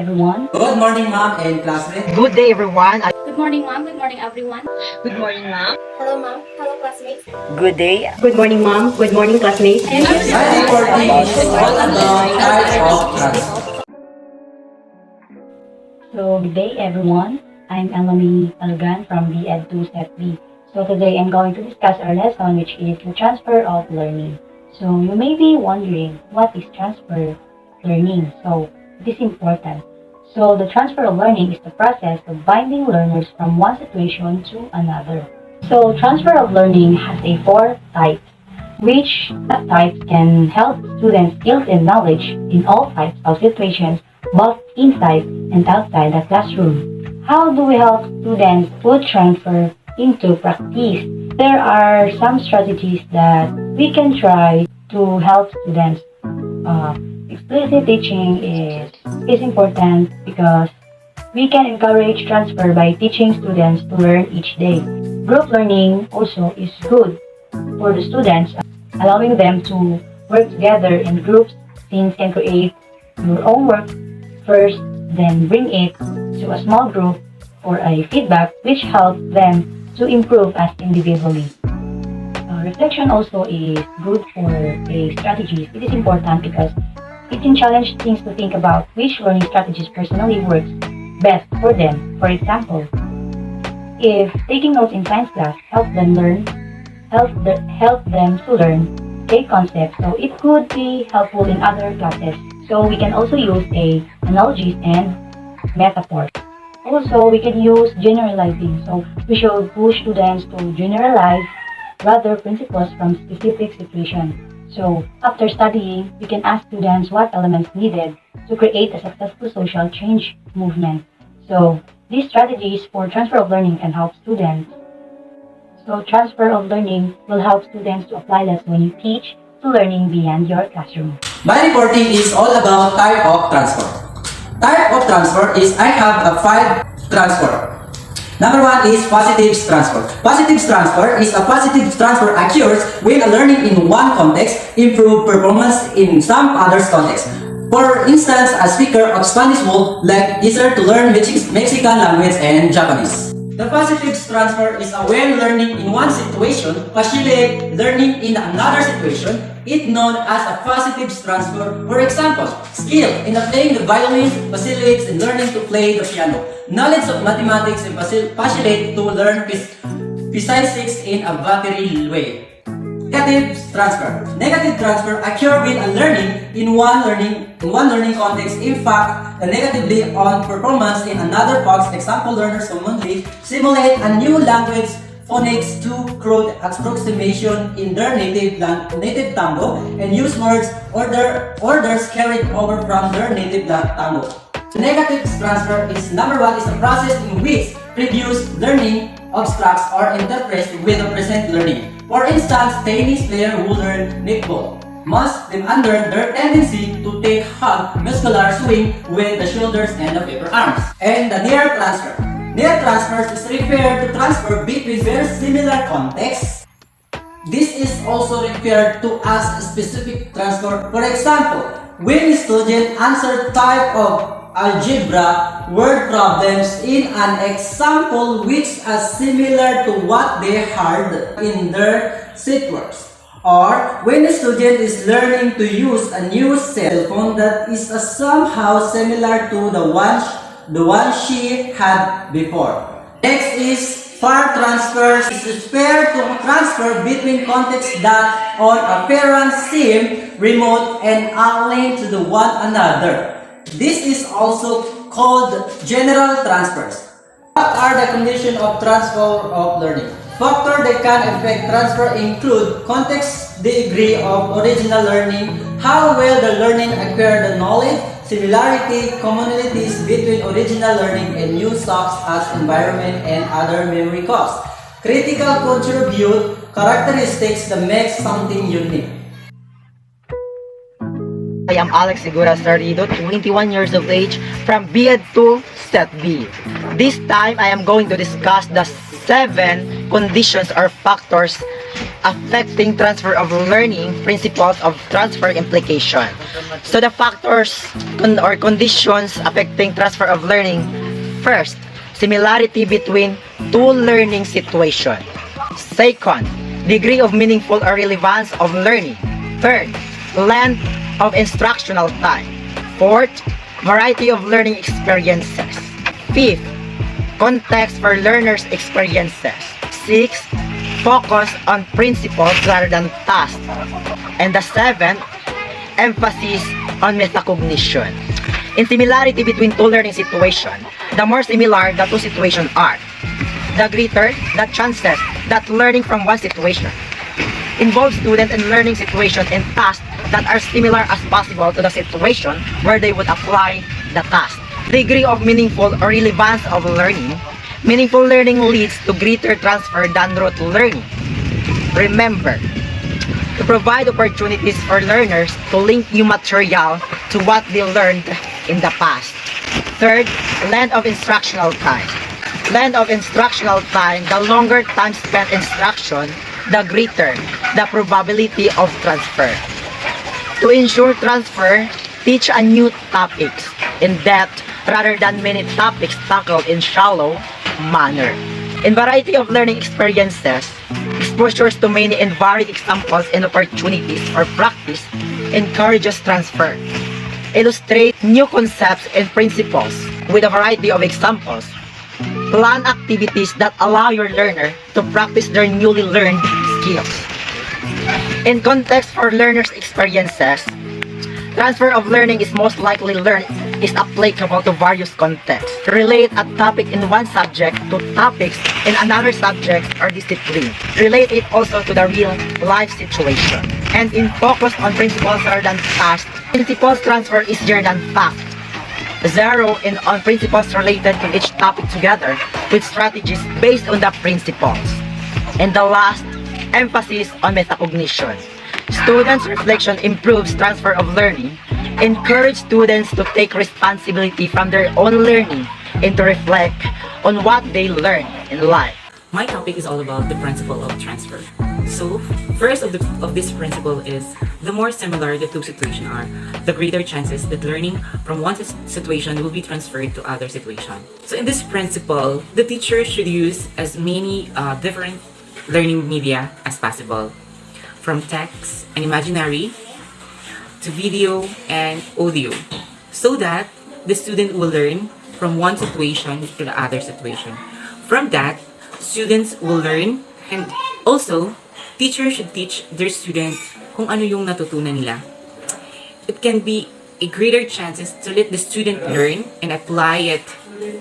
everyone. Good morning, ma'am and classmates. Good day, everyone. Good morning, ma'am. Good morning, everyone. Good morning, ma'am. Hello, ma'am. Hello, classmates. Good day. Good morning, ma'am. Good morning, classmates. My reporting is all about type of transport. So, good day, everyone. I'm PALGAN from the Ed2 Step B. So, today I'm going to discuss our lesson, which is the transfer of learning. So, you may be wondering, what is transfer learning? So, it is important. So, the transfer of learning is the process of binding learners from one situation to another. So, transfer of learning has a 4 types, which types can help students skills and knowledge in all types of situations, both inside and outside the classroom. How do we help students put transfer into practice? There are some strategies that we can try to help students. Explicit teaching is important because we can encourage transfer by teaching students to learn each day. Group learning also is good for the students, allowing them to work together in groups. Teens can create your own work first, then bring it to a small group for a feedback, which helps them to improve as individually. Reflection also is good for a strategies. It is important because it can challenge teens to think about which learning strategies personally works best for them. For example, if taking notes in science class helps them to learn a concept, so it could be helpful in other classes. So we can also use analogies and metaphors. Also, we can use generalizing. So we should push students to generalize rather principles from specific situations. So after studying, we can ask students what elements needed to create a successful social change movement. So these strategies for transfer of learning can help students. So transfer of learning will help students to apply lessons when you teach to learning beyond your classroom. My reporting is all about type of transfer. Type of transfer is I have a 5 transfer. Number 1 is positive transfer. Positive transfer is a positive transfer occurs when a learning in one context improve performance in some other context. For instance, a speaker of Spanish would like easier to learn Mexican language and Japanese. The positive transfer is a when learning in one situation facilitate learning in another situation. It's known as a positive transfer. For example, skill in playing the violin facilitates in learning to play the piano. Knowledge of mathematics and facilitate to learn physics in a battery way. Negative transfer. Negative transfer occur when a learning in one learning context impact negatively on performance in another context. Example, learners commonly simulate a new language phonics to crude approximation in their native tongue and use orders carried over from their native tongue. Negative transfer is number 1 is a process in which previous learning obstructs or interferes with the present learning. For instance, tennis player who learn netball must them under their tendency to take hug muscular swing with the shoulders and the upper arms. And the near transfer. Near transfer is referred to transfer between very similar contexts. This is also referred to as a specific transfer. For example, when a student answer type of algebra word problems in an example which are similar to what they heard in their setworks, or when a student is learning to use a new cell phone that is somehow similar to the one she had before. Next is far transfers. It is fair to transfer between contexts that on appearance seem remote and unlinked to the one another. This is also called general transfers. What are the conditions of transfer of learning? Factors that can affect transfer include context, degree of original learning, how well the learning acquired the knowledge, similarity, commonalities between original learning and new such as environment and other memory costs. Critical contribute characteristics that make something unique. I am Alex Sigura SARDIDO, 21 years of age, from B.Ed 2 Set B. This time, I am going to discuss the 7 conditions or factors affecting transfer of learning, principles of transfer implication. So the factors or conditions affecting transfer of learning: first, similarity between two learning situations. Second, degree of meaningful or relevance of learning. Third, length of instructional time. Fourth, variety of learning experiences. Fifth, context for learners' experiences. Sixth, focus on principles rather than tasks. And the seventh, emphasis on metacognition. In similarity between two learning situations, the more similar the two situations are, the greater the chances that learning from one situation involves student and learning situation and tasks that are similar as possible to the situation where they would apply the task. Degree of meaningful or relevance of learning. Meaningful learning leads to greater transfer than rote learning. Remember, to provide opportunities for learners to link new material to what they learned in the past. Third, length of instructional time. Length of instructional time, the longer time spent instruction, the greater the probability of transfer. To ensure transfer, teach a new topics in depth rather than many topics tackled in shallow manner. In variety of learning experiences, exposures to many and varied examples and opportunities for practice encourages transfer. Illustrate new concepts and principles with a variety of examples. Plan activities that allow your learner to practice their newly learned skills. In context for learners' experiences, transfer of learning is most likely learned is applicable to various contexts. Relate a topic in one subject to topics in another subject or discipline. Relate it also to the real life situation. And in focus on principles rather than tasks, principles transfer is easier than fact. Zero in on principles related to each topic together with strategies based on the principles. And the last, emphasis on metacognition. Students' reflection improves transfer of learning. Encourage students to take responsibility from their own learning and to reflect on what they learn in life. My topic is all about the principle of transfer. So, first of this principle is the more similar the two situations are, the greater chances that learning from one situation will be transferred to other situation. So in this principle, the teacher should use as many different learning media as possible, from text and imaginary to video and audio, so that the student will learn from one situation to the other situation. From that, students will learn, and also teachers should teach their students kung ano yung natutunan nila. It can be a greater chances to let the student learn and apply it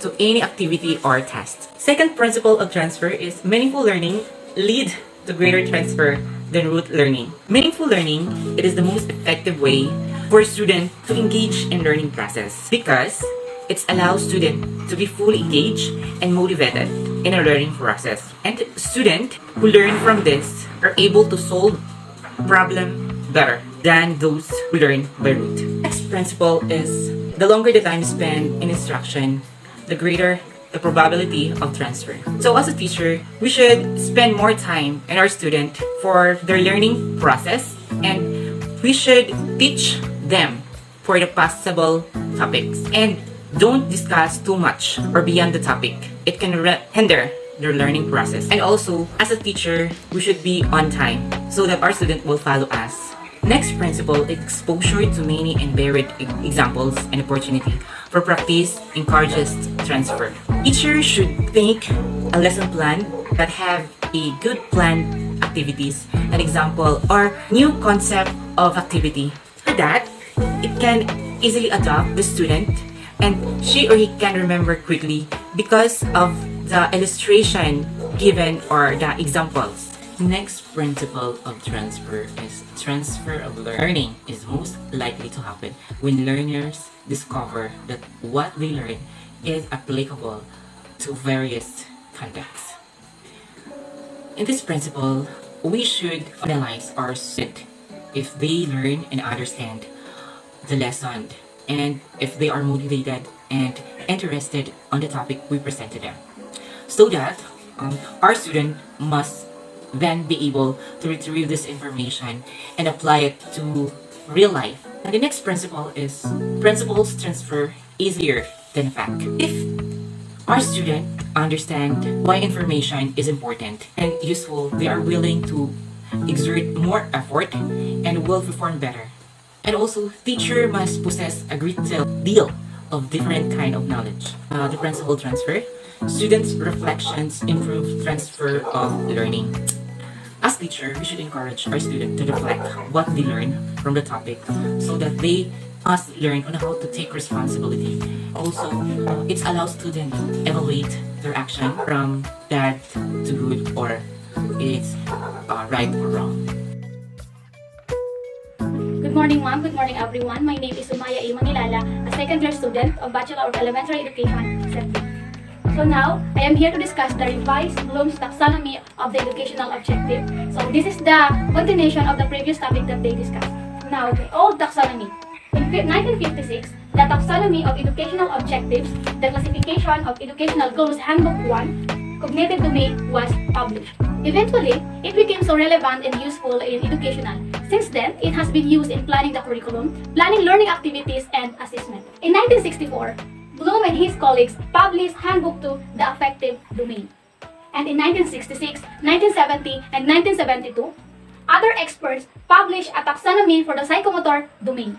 to any activity or test. Second principle of transfer is meaningful learning lead to greater transfer than rote learning. Meaningful learning, it is the most effective way for students to engage in learning process because it allows students to be fully engaged and motivated in a learning process. And students who learn from this are able to solve problem better than those who learn by rote. Next principle is the longer the time spent in instruction, the greater the probability of transfer. So as a teacher, we should spend more time in our student for their learning process, and we should teach them for the possible topics and don't discuss too much or beyond the topic. It can hinder their learning process. And also, as a teacher, we should be on time so that our student will follow us. Next principle is exposure to many and varied examples and opportunity for practice encourages transfer. Teachers should think a lesson plan that have a good planned activities, an example or new concept of activity, so that it can easily adopt the student and she or he can remember quickly because of the illustration given or the examples. Next principle of transfer is transfer of learning is most likely to happen when learners discover that what they learn is applicable to various contexts. In this principle, we should analyze our student if they learn and understand the lesson and if they are motivated and interested on the topic we present to them, so that our student must then be able to retrieve this information and apply it to real life. And the next principle is principles transfer easier than fact. If our student understand why information is important and useful, they are willing to exert more effort and will perform better. And also, teacher must possess a great deal of different kind of knowledge. The principle transfer. Students' reflections improve transfer of learning. As teacher, we should encourage our student to reflect what they learn from the topic so that they must learn on how to take responsibility. Also, it allows students to evaluate their action from bad to good, or it's right or wrong. Good morning, ma'am. Good morning, everyone. My name is SUMAYA MANGILALA, a second-year student of Bachelor of Elementary Education, Set B. So now, I am here to discuss the revised Bloom's Taxonomy of the educational objective. So this is the continuation of the previous topic that they discussed. Now, the old taxonomy. In 1956, the Taxonomy of Educational Objectives, the Classification of Educational Goals Handbook 1, Cognitive Domain was published. Eventually, it became so relevant and useful in educational. Since then, it has been used in planning the curriculum, planning learning activities, and assessment. In 1964, Bloom and his colleagues published Handbook 2, The Affective Domain. And in 1966, 1970, and 1972, other experts published a taxonomy for the psychomotor domain.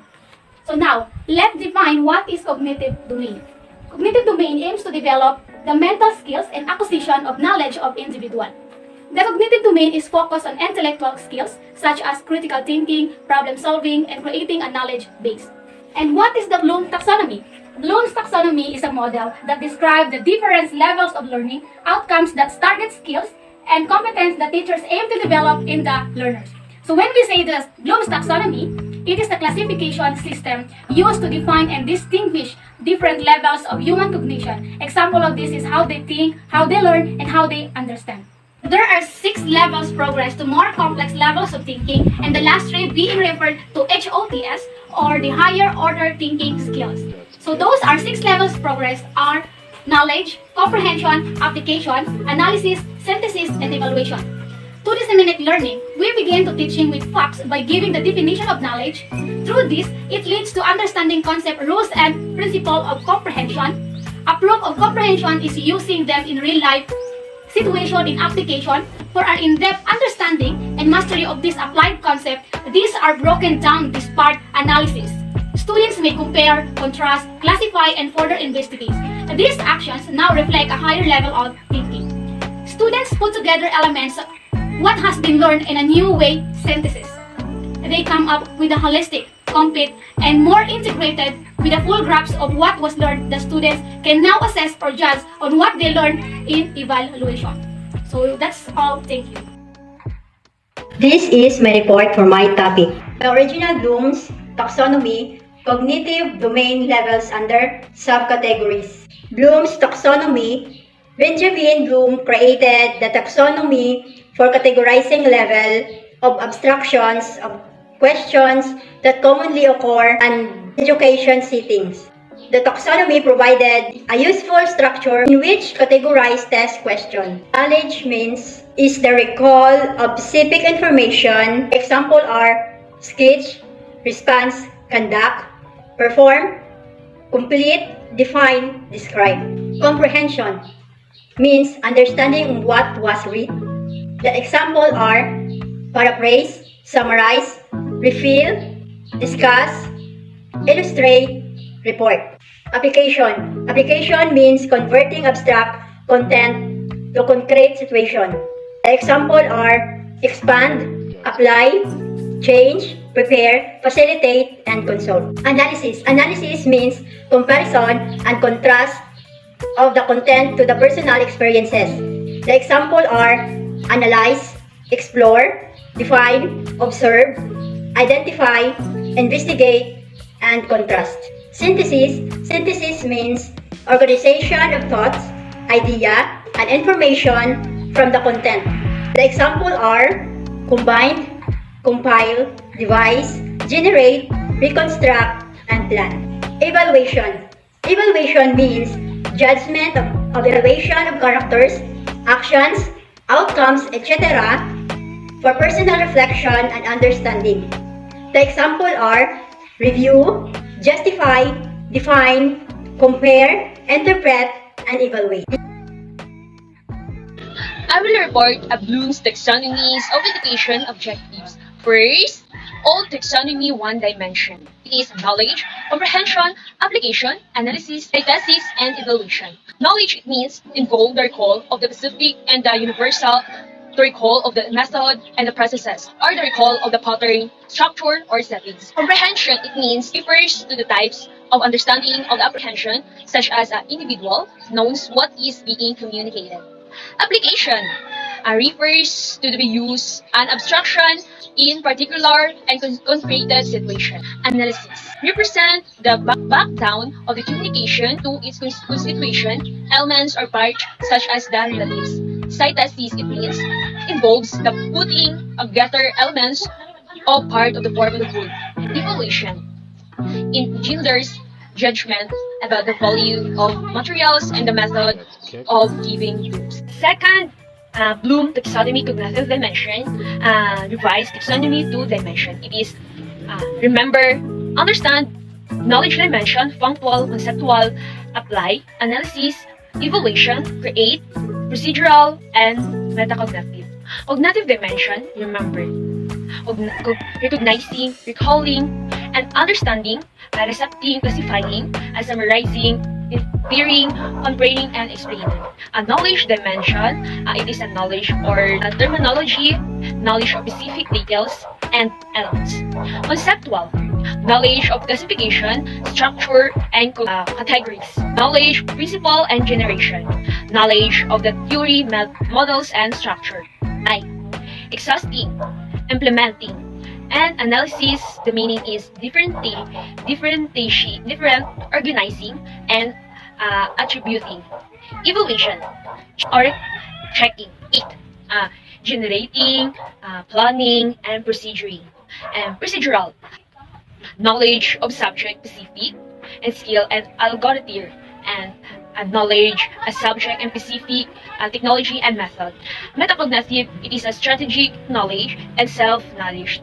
So now, let's define what is cognitive domain. Cognitive domain aims to develop the mental skills and acquisition of knowledge of individual. The cognitive domain is focused on intellectual skills such as critical thinking, problem solving, and creating a knowledge base. And what is the Bloom taxonomy? Bloom's taxonomy is a model that describes the different levels of learning, outcomes that target skills, and competence that teachers aim to develop in the learners. So when we say this Bloom's taxonomy, it is the classification system used to define and distinguish different levels of human cognition. Example of this is how they think, how they learn, and how they understand. There are 6 levels progress to more complex levels of thinking, and the last 3 being referred to HOTS, or the higher order thinking skills. So those are 6 levels progress are knowledge, comprehension, application, analysis, synthesis, and evaluation. To disseminate learning, we begin to teaching with facts by giving the definition of knowledge. Through this, it leads to understanding concept, rules, and principle of comprehension. A proof of comprehension is using them in real life situation in application. For our in-depth understanding and mastery of this applied concept, these are broken down this part analysis. Students may compare, contrast, classify, and further investigate. These actions now reflect a higher level of thinking. Students put together elements of what has been learned in a new way, synthesis. They come up with a holistic, complete, and more integrated with a full grasp of what was learned. The students can now assess or judge on what they learned in evaluation. So that's all. Thank you. This is my report for my topic. The original Bloom's taxonomy, cognitive domain levels under subcategories. Bloom's taxonomy. Benjamin Bloom created the taxonomy for categorizing level of abstractions of questions that commonly occur in education settings. The taxonomy provided a useful structure in which categorize test questions. Knowledge means is the recall of specific information. Example are sketch, response, conduct, perform, complete, define, describe. Comprehension means understanding what was read. The example are paraphrase, summarize, refill, discuss, illustrate, report. Application. Application means converting abstract content to concrete situation. The example are expand, apply, change, prepare, facilitate, and consult. Analysis. Analysis means comparison and contrast of the content to the personal experiences. The example are analyze, explore, define, observe, identify, investigate, and contrast. Synthesis. Synthesis means organization of thoughts, idea, and information from the content. The example are combine, compile, devise, generate, reconstruct, and plan. Evaluation. Evaluation means judgment of evaluation of characters, actions, outcomes, etc. for personal reflection and understanding. The example are review, justify, define, compare, interpret, and evaluate. I will report a Bloom's taxonomies of education objectives. First, all taxonomy one dimension. It is knowledge, comprehension, application, analysis, synthesis, and evaluation. Knowledge, it means involve the recall of the specific and the universal, the recall of the method and the processes, or the recall of the pattern, structure, or settings. Comprehension, it means refers to the types of understanding of the apprehension, such as an individual knows what is being communicated. Application refers to the use and abstraction in particular and concrete situation. Analysis represent the background of the communication to its constitution, elements or parts such as the relatives. Synthesis, it means involves the putting of together elements or part of the form of the good. Evaluation engenders judgment about the value of materials and the method of giving groups. Second, Bloom taxonomy cognitive dimension, revised taxonomy 2 dimension. It is remember, understand, knowledge dimension, functional, conceptual, apply, analysis, evaluation, create, procedural, and metacognitive. Cognitive dimension, remember, recognizing, recalling, and understanding, recepting, classifying, summarizing, inferring, comparing, and explaining. A knowledge dimension, it is a knowledge or a terminology, knowledge of specific details and elements. Conceptual, knowledge of classification, structure, and categories. Knowledge, principle, and generation. Knowledge of the theory, models, and structure. Exhausting, implementing, and analysis. The meaning is different, organizing, and attributing. Evaluation or checking it, generating, planning, and proceduring. And procedural, knowledge of subject specific and skill and algorithm, and knowledge, a subject and specific technology and method. Metacognitive, it is a strategic knowledge and self-knowledge.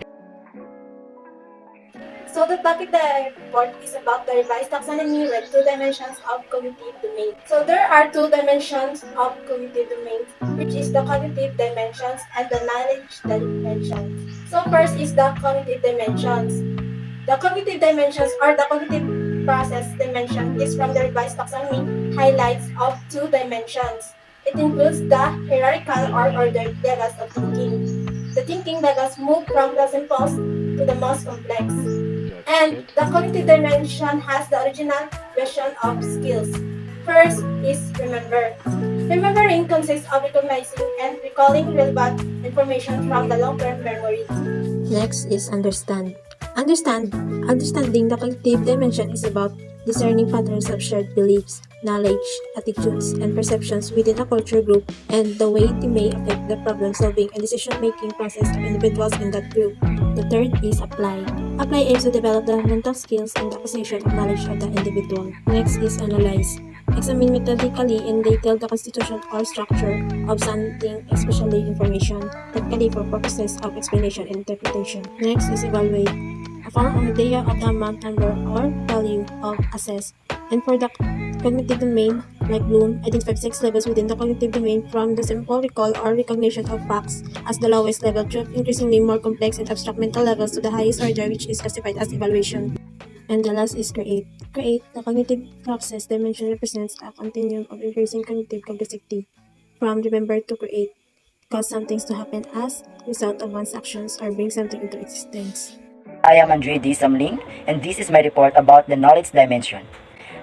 So the topic that I report is about the revised taxonomy with 2 dimensions of cognitive domain. So there are 2 dimensions of cognitive domains, which is the cognitive dimensions and the knowledge dimensions. So first is the cognitive dimensions. The cognitive dimensions or the cognitive process dimension is from the revised taxonomy highlights of 2 dimensions. It includes the hierarchical or ordered levels of thinking. The thinking levels move from the simplest to the most complex. And the cognitive dimension has the original version of skills. First is remember. Remembering consists of recognizing and recalling relevant information from the long-term memory. Next is understand. Understanding the cognitive dimension is about discerning patterns of shared beliefs, knowledge, attitudes, and perceptions within a culture group and the way they may affect the problem-solving and decision-making process of individuals in that group. The third is apply. Apply aims to develop the mental skills and the acquisition of knowledge of the individual. Next is analyze. Examine methodically in detail the constitution or structure of something, especially information, typically for purposes of explanation and interpretation. Next is evaluate. A form of idea of the amount, number, or value of assess. And for the cognitive domain, like Bloom, identified 6 levels within the cognitive domain from the simple recall or recognition of facts as the lowest level to increasingly more complex and abstract mental levels to the highest order, which is classified as evaluation. And the last is create. Create, the cognitive process dimension represents a continuum of increasing cognitive complexity from remember to create, cause something to happen as result of one's actions or bring something into existence. I am ANDREO D. SAMLING, and this is my report about the knowledge dimension.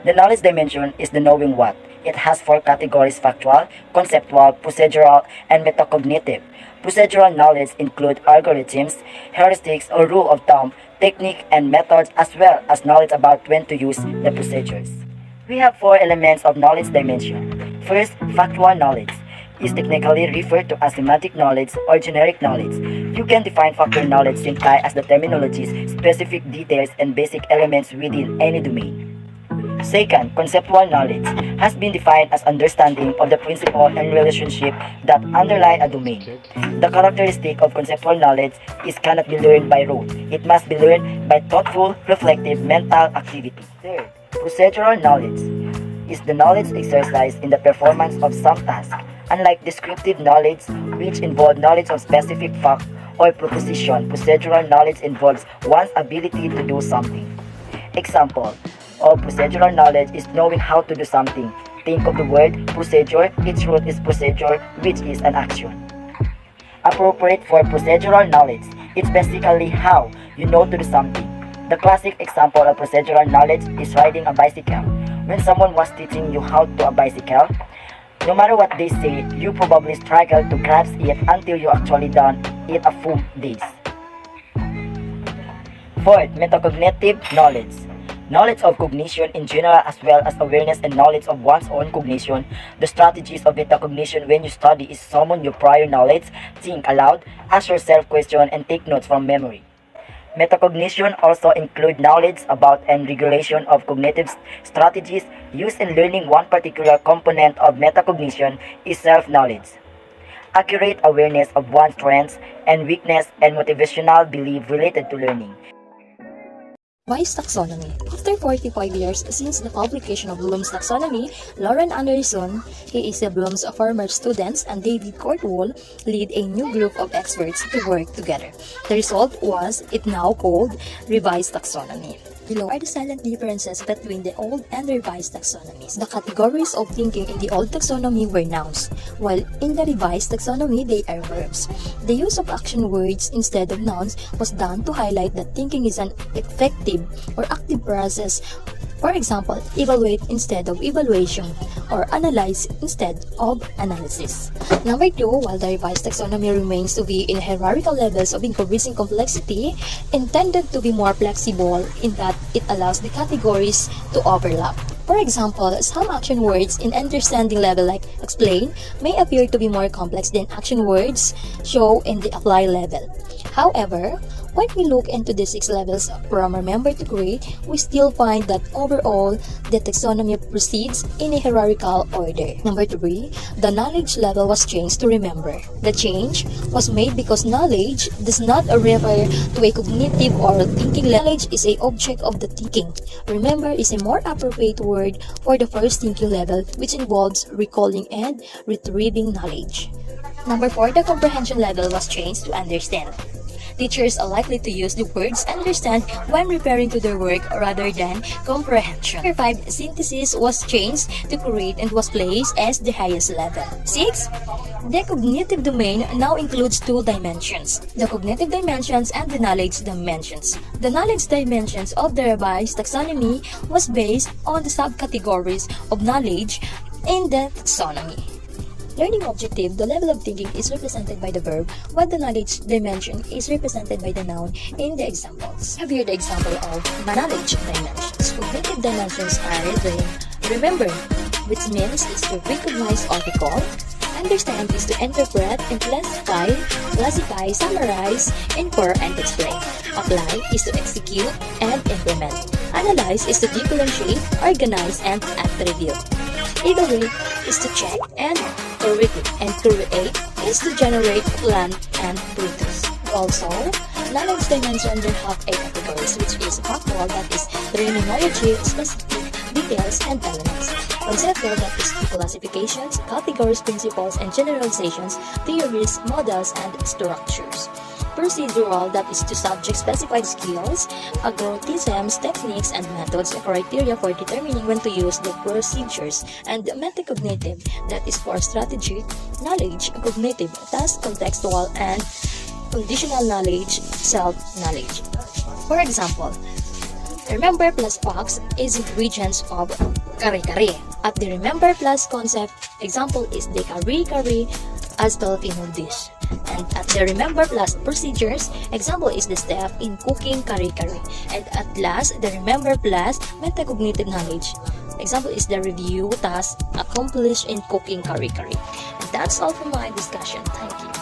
The knowledge dimension is the knowing what. It has 4 categories: factual, conceptual, procedural, and metacognitive. Procedural knowledge include algorithms, heuristics or rule of thumb, technique and methods, as well as knowledge about when to use the procedures. We have 4 elements of knowledge dimension. First, factual knowledge is technically referred to as semantic knowledge or generic knowledge. You can define factual knowledge simply as the terminologies, specific details, and basic elements within any domain. Second, conceptual knowledge has been defined as understanding of the principle and relationship that underlie a domain. The characteristic of conceptual knowledge is cannot be learned by rote. It must be learned by thoughtful, reflective mental activity. Third, procedural knowledge is the knowledge exercised in the performance of some task. Unlike descriptive knowledge, which involves knowledge of specific fact or proposition, procedural knowledge involves one's ability to do something. Example of procedural knowledge is knowing how to do something. Think of the word procedure. Its root is procedure, which is an action. Appropriate for procedural knowledge. It's basically how you know to do something. The classic example of procedural knowledge is riding a bicycle. When someone was teaching you how to do a bicycle, no matter what they say, you probably struggle to grasp it until you actually done it a few days. Fourth, metacognitive knowledge. Knowledge of cognition in general as well as awareness and knowledge of one's own cognition. The strategies of metacognition when you study is summon your prior knowledge, think aloud, ask yourself questions, and take notes from memory. Metacognition also includes knowledge about and regulation of cognitive strategies used in learning. One particular component of metacognition is self-knowledge. Accurate awareness of one's strengths and weakness and motivational belief related to learning. Revised Taxonomy. After 45 years since the publication of Bloom's Taxonomy, Lauren Anderson, he is Bloom's former students, and David Courtwall lead a new group of experts to work together. The result was it now called Revised Taxonomy. Below are the silent differences between the old and revised taxonomies. The categories of thinking in the old taxonomy were nouns, while in the revised taxonomy they are verbs. The use of action words instead of nouns was done to highlight that thinking is an effective or active process. For example, evaluate instead of evaluation, or analyze instead of analysis. Number 2, while the revised taxonomy remains to be in hierarchical levels of increasing complexity, intended to be more flexible in that it allows the categories to overlap. For example, some action words in understanding level like explain may appear to be more complex than action words show in the apply level. However, when we look into the 6 levels from remember to create, we still find that overall, the taxonomy proceeds in a hierarchical order. Number 3, the knowledge level was changed to remember. The change was made because knowledge does not refer to a cognitive or thinking level. Knowledge is an object of the thinking. Remember is a more appropriate word for the first thinking level, which involves recalling and retrieving knowledge. Number 4, the comprehension level was changed to understand. Teachers are likely to use the words understand when referring to their work rather than comprehension. Number 5, synthesis was changed to create and was placed as the highest level. 6, the cognitive domain now includes 2 dimensions, the cognitive dimensions and the knowledge dimensions. The knowledge dimensions of the revised taxonomy was based on the subcategories of knowledge in the taxonomy. Learning objective, the level of thinking is represented by the verb, while the knowledge dimension is represented by the noun in the examples. Have here the example of knowledge dimensions. Cognitive dimensions are the remember, which means is to recognize or recall. Understand is to interpret and classify, summarize, infer, and explain. Apply is to execute and implement. Analyze is to differentiate, organize, and attribute. Evaluate is to check and correct, and create is to generate, plan, and produce. Also, knowledge dimension will have 8 categories, which is factual, that is terminology, specific, details, and elements. Conceptual, that is classifications, categories, principles, and generalizations, theories, models, and structures. Procedural, that is to subject-specified skills, algorithms, techniques, and methods, criteria for determining when to use the procedures. And metacognitive, that is for strategic knowledge, cognitive, task, contextual, and conditional knowledge, self-knowledge. For example, remember plus facts is ingredients of kare-kare. At the remember plus concept, example is the kare-kare as Filipino dish. And at the remember plus procedures, example is the step in cooking kare-kare. And at last, the remember plus metacognitive knowledge, example is the review task accomplished in cooking kare-kare. And that's all for my discussion. Thank you.